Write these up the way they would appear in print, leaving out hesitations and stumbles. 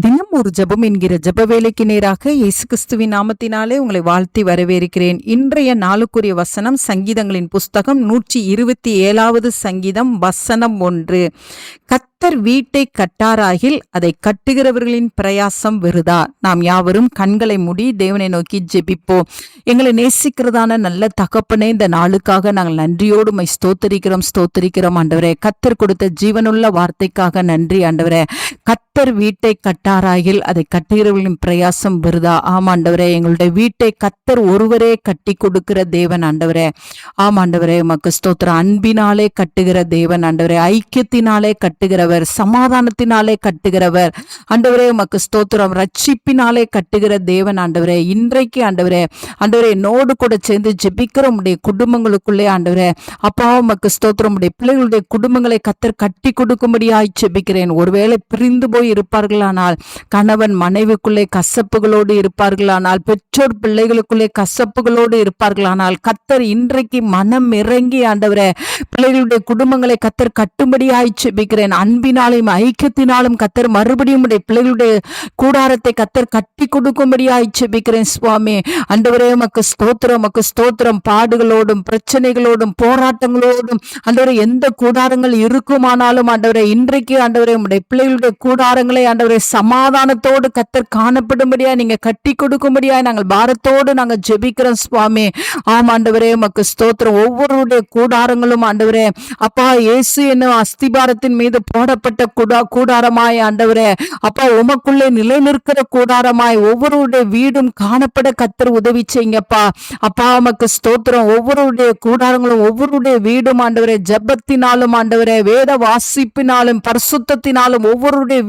தினம் ஒரு ஜெபம் என்கிற ஜெப வேலைக்கு நேராக இயேசு கிறிஸ்துவின் நாமத்தினாலே உங்களை வாழ்த்தி வரவேற்கிறேன். இன்றைய நாளுக்குரிய வசனம் சங்கீதங்களின் புஸ்தகம் 127வது சங்கீதம் வசனம் 1. கர்த்தர் வீட்டை கட்டாராகில் அதை கட்டுகிறவர்களின் பிரயாசம் விருதா. நாம் யாவரும் கண்களை மூடி தேவனை நோக்கி ஜெபிப்போம். எங்களை நேசிக்கிறதான நல்ல தகப்பனே, இந்த நாளுக்காக நாங்கள் நன்றியோடு ஸ்தோத்தரிக்கிறோம் ஆண்டவரே. கர்த்தர் கொடுத்த ஜீவனுள்ள வார்த்தைக்காக நன்றி ஆண்டவரே. கர்த்தர் வீட்டை கட்டாராகில் அதை கட்டுகிறவர்களின் பிரயாசம் விருதா. ஆமாண்டவரே, எங்களுடைய வீட்டை கர்த்தர் ஒருவரே கட்டி கொடுக்கிற தேவன் ஆண்டவரே. ஆமாண்டவரே, உமக்கு ஸ்தோத்திரம். அன்பினாலே கட்டுகிற தேவன் ஆண்டவரே, ஐக்கியத்தினாலே கட்டுகிறவர், சமாதானத்தினாலே கட்டுகிறவர் ஆண்டவரே. உமக்கு ஸ்தோத்திரம். ரட்சிப்பினாலே கட்டுகிற தேவன் ஆண்டவரே. இன்றைக்கு ஆண்டவரே என்னோடு கூட சேர்ந்து ஜெபிக்கிற உடைய குடும்பங்களுக்குள்ளே ஆண்டவரே அப்பா உமக்கு ஸ்தோத்திரம். உடைய பிள்ளைகளுடைய குடும்பங்களை கர்த்தர் கட்டி கொடுக்கும்படியாய் ஜெபிக்கிறேன். ஒருவேளை பிரிந்து போய் இருப்பார்களானால், கணவன் மனைவிக்குள்ளே கசப்புகளோடு இருப்பார்களானால், பெற்றோர் பிள்ளைகளுக்குள்ளே கசப்புகளோடு இருப்பார்களானால், கர்த்தர் இன்றைக்கு மனம் இறங்கி ஆண்டவரே பிள்ளைகளுடைய குடும்பங்களை கர்த்தர் கட்டும்படியாய் ஜெபிக்கிறேன். அன்பினாலும் ஐக்கியத்தினாலும் கர்த்தர் மறுபடியும் உடைய பிள்ளைகளுடைய கூடாரத்தை கர்த்தர் கட்டி கொடுக்கும்படியாய் ஜெபிக்கிறேன் சுவாமி. ஆண்டவரே உமக்கு ஸ்தோத்திரம். பாடுகளோடும் பிரச்சனைகளோடும் போராட்டங்களோடும் ஆண்டவரே எந்த கூடாரங்கள் இருக்குமானாலும் ஆண்டவரே இன்றைக்கு ஆண்டவரே உடைய பிள்ளைகளுடைய கூடாரங்களை ஆண்டவரே சமாதானத்தோடு கர்த்தர் காணப்படும்படியா நீங்க கட்டி கொடுக்கும்படியா நாங்கள் பாரத்தோடு நாங்கள் ஜெபிக்கிறோம் சுவாமி. ஆம் ஆண்டவரே உமக்கு ஸ்தோத்திரம். ஒவ்வொருடைய கூடாரங்களும் ஆண்டவரே அப்பா இயேசு என்னும் அஸ்திபாரத்தின் மீது போடப்பட்ட கூடாரமாய் ஆண்டவரே அப்பா உமக்குள்ளே நிலை நிற்கிற கூடாரமாய் ஒவ்வொருடைய வீடும் காணப்பட கர்த்தர் உதவி செய்யுங்கப்பா. அப்பா உமக்கு ஸ்தோத்திரம். ஒவ்வொருடைய கூடாரங்களும் ஒவ்வொருடைய வீடும் ஆண்டவரே ஜெபத்தினாலும் ஆண்டவரே வேத வாசிப்பினாலும் பரிசுத்தத்தினாலும் ஒவ்வொருடைய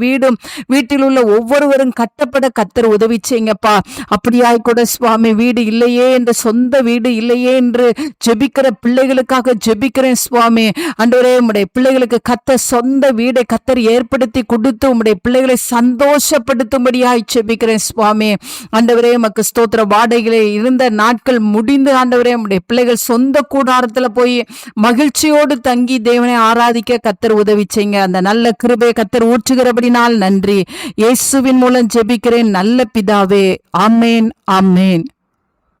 வீட்டில் உள்ள ஒவ்வொருவரும் கட்டப்பட கர்த்தர் உதவி செய்யுங்கப்பா. அப்படியாய் கூட சுவாமி, வீடு இல்லையே என்று, சொந்த வீடு இல்லையே என்று ஜெபிக்கிற பிள்ளைகளுக்காக ஜெபிக்கிறேன் சுவாமி. ஆண்டவரே உம்முடைய பிள்ளைகளுக்கு கர்த்தர் சொந்த வீடை கர்த்தர் ஏற்படுத்தி கொடுத்து உம்முடைய பிள்ளைகளை சந்தோஷப்படுத்தும்படியாய் ஜெபிக்கிறேன் சுவாமி. ஆண்டவரே உமக்கு ஸ்தோத்திரம். வாடகையிலே இருந்த நாட்கள் முடிந்து ஆண்டவரே உம்முடைய பிள்ளைகள் சொந்த கூடாரத்துல போய் மகிழ்ச்சியோடு தங்கி தேவனை ஆராதிக்க கர்த்தர் உதவி செய்யுங்க. அந்த நல்ல கிருபையை கர்த்தர் ஊற்றுகிறபடினால் நன்றி. இயேசுவின் மூலம் ஜெபிக்கிறேன் நல்ல பிதாவே. ஆமேன்.